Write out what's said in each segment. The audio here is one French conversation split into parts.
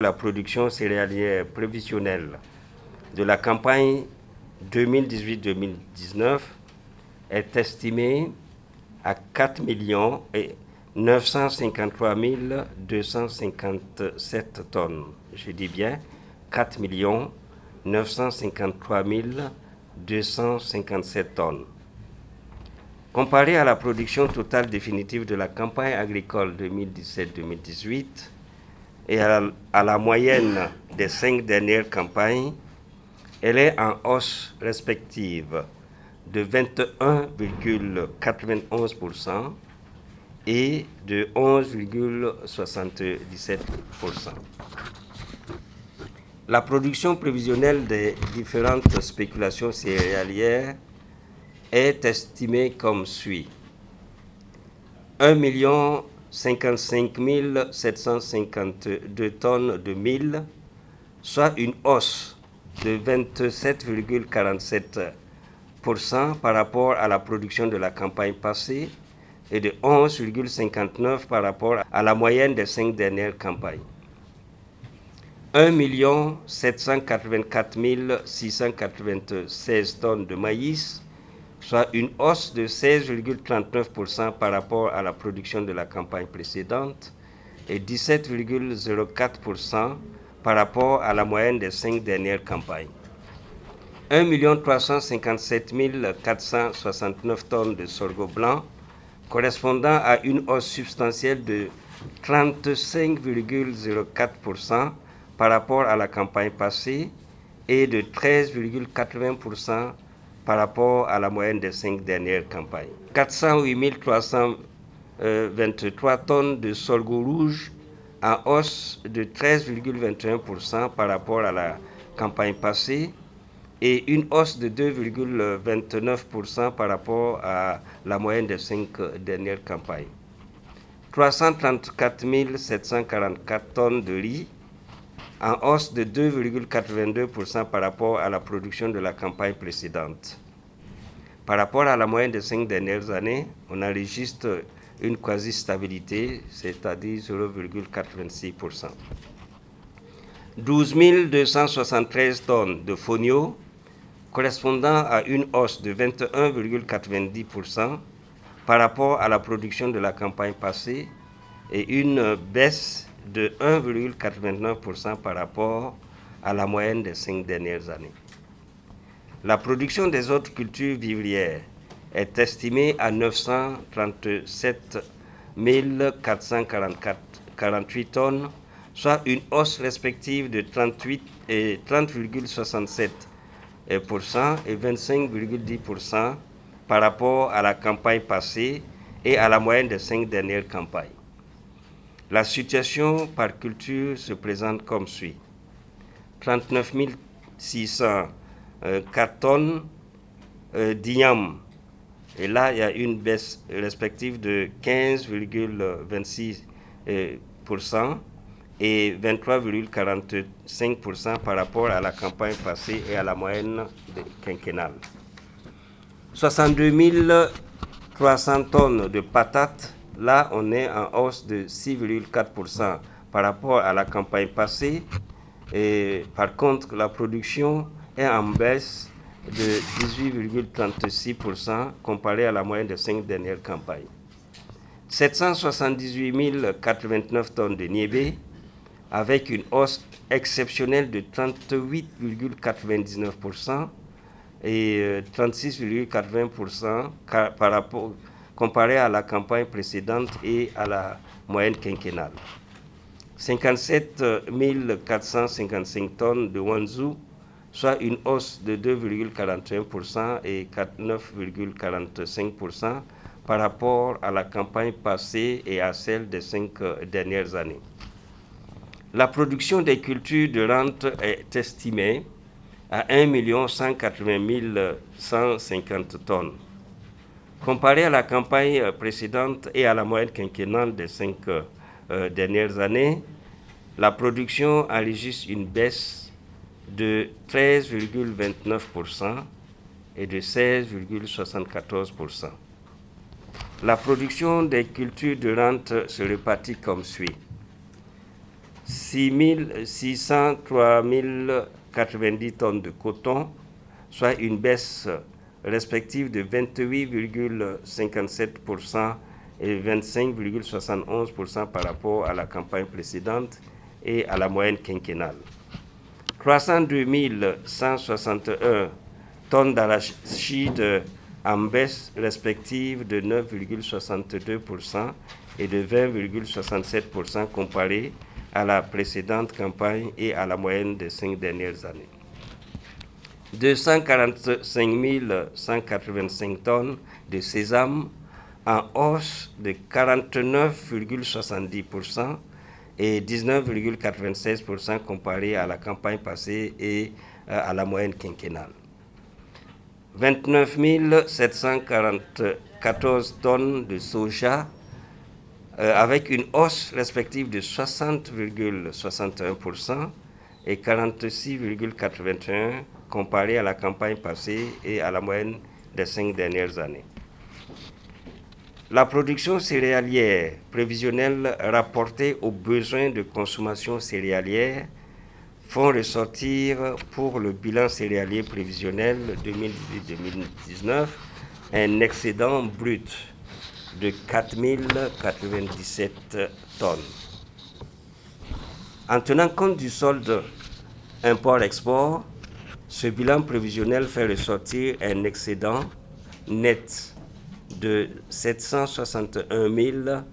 La production céréalière prévisionnelle de la campagne 2018-2019 est estimée à 4 953 257 tonnes. Je dis bien 4 953 257 tonnes. Comparé à la production totale définitive de la campagne agricole 2017-2018 et à la moyenne des 5 dernières campagnes, elle est en hausse respective de 21,91% et de 11,77%. La production prévisionnelle des différentes spéculations céréalières est estimée comme suit. 1 055 752 tonnes de mil, soit une hausse de 27,47% par rapport à la production de la campagne passée et de 11,59% par rapport à la moyenne des 5 dernières campagnes. 1 784 696 tonnes de maïs, soit une hausse de 16,39% par rapport à la production de la campagne précédente et 17,04% par rapport à la moyenne des 5 dernières campagnes. 1 357 469 tonnes de sorgho blanc, correspondant à une hausse substantielle de 35,04% par rapport à la campagne passée et de 13,80% par rapport à la moyenne des 5 dernières campagnes. 408 323 tonnes de sorgho rouge en hausse de 13,21% par rapport à la campagne passée et une hausse de 2,29% par rapport à la moyenne des 5 dernières campagnes. 334 744 tonnes de riz en hausse de 2,82% par rapport à la production de la campagne précédente. Par rapport à la moyenne des 5 dernières années, on enregistre une quasi-stabilité, c'est-à-dire 0,86%. 12 273 tonnes de fonio, correspondant à une hausse de 21,90% par rapport à la production de la campagne passée et une baisse de 1,89% par rapport à la moyenne des 5 dernières années. La production des autres cultures vivrières est estimée à 937 448 tonnes, soit une hausse respective de 38 et 30,67% et 25,10% par rapport à la campagne passée et à la moyenne des 5 dernières campagnes. La situation par culture se présente comme suit. 39 604 tonnes d'igname. Et là, il y a une baisse respective de 15,26% et 23,45% par rapport à la campagne passée et à la moyenne quinquennale. 62 300 tonnes de patates. Là, on est en hausse de 6,4% par rapport à la campagne passée. Et par contre, la production est en baisse de 18,36% comparé à la moyenne des 5 dernières campagnes. 778 089 tonnes de niébé, avec une hausse exceptionnelle de 38,99% et 36,80% par rapport comparé à la campagne précédente et à la moyenne quinquennale. 57 455 tonnes de wanzhou, soit une hausse de 2,41% et 9,45% par rapport à la campagne passée et à celle des 5 dernières années. La production des cultures de rente est estimée à 1 180 150 tonnes. Comparé à la campagne précédente et à la moyenne quinquennale des 5 dernières années, la production enregistre une baisse de 13,29% et de 16,74%. La production des cultures de rente se répartit comme suit. 603 090 tonnes de coton, soit une baisse respective de 28,57% et 25,71% par rapport à la campagne précédente et à la moyenne quinquennale. 302 161 tonnes d'arachide en baisse respective de 9,62% et de 20,67% comparé à la précédente campagne et à la moyenne des 5 dernières années. 245 185 tonnes de sésame en hausse de 49,70% et 19,96% comparé à la campagne passée et à la moyenne quinquennale. 29 744 tonnes de soja avec une hausse respective de 60,61% et 46,81% comparé à la campagne passée et à la moyenne des 5 dernières années. La production céréalière prévisionnelle rapportée aux besoins de consommation céréalière font ressortir pour le bilan céréalier prévisionnel 2018-2019 un excédent brut de 4 097 tonnes. En tenant compte du solde import-export, ce bilan prévisionnel fait ressortir un excédent net de 761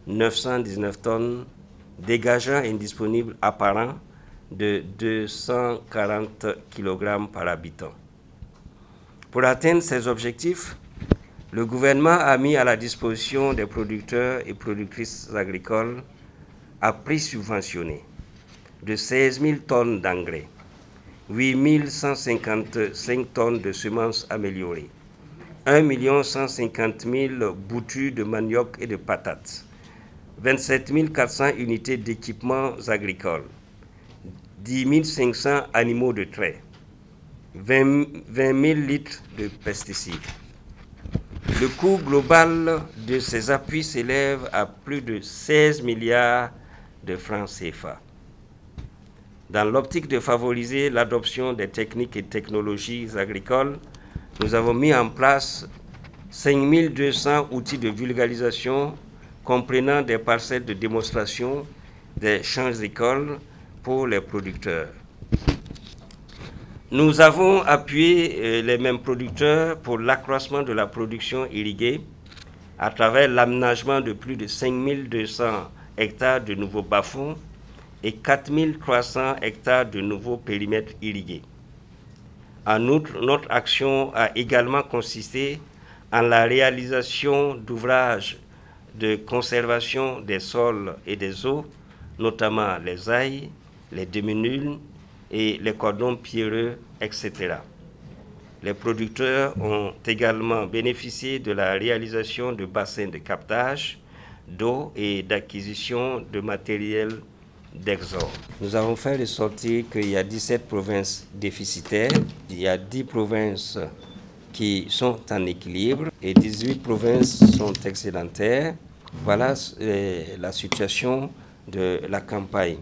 919 tonnes, dégageant un disponible apparent de 240 kg par habitant. Pour atteindre ces objectifs, le gouvernement a mis à la disposition des producteurs et productrices agricoles à prix subventionné de 16 000 tonnes d'engrais, 8 155 tonnes de semences améliorées, 1 150 000 boutures de manioc et de patates, 27 400 unités d'équipements agricoles, 10 500 animaux de trait, 20 000 litres de pesticides. Le coût global de ces appuis s'élève à plus de 16 milliards de francs CFA. Dans l'optique de favoriser l'adoption des techniques et technologies agricoles, nous avons mis en place 5 200 outils de vulgarisation comprenant des parcelles de démonstration des champs agricoles pour les producteurs. Nous avons appuyé les mêmes producteurs pour l'accroissement de la production irriguée à travers l'aménagement de plus de 5 200 hectares de nouveaux bas-fonds et 4 300 hectares de nouveaux périmètres irrigués. En outre, notre action a également consisté en la réalisation d'ouvrages de conservation des sols et des eaux, notamment les ailles, les demi-nules et les cordons pierreux, etc. Les producteurs ont également bénéficié de la réalisation de bassins de captage d'eau et d'acquisition de matériel d'exode. Nous avons fait ressortir qu'il y a 17 provinces déficitaires, il y a 10 provinces qui sont en équilibre et 18 provinces sont excédentaires. Voilà la situation de la campagne.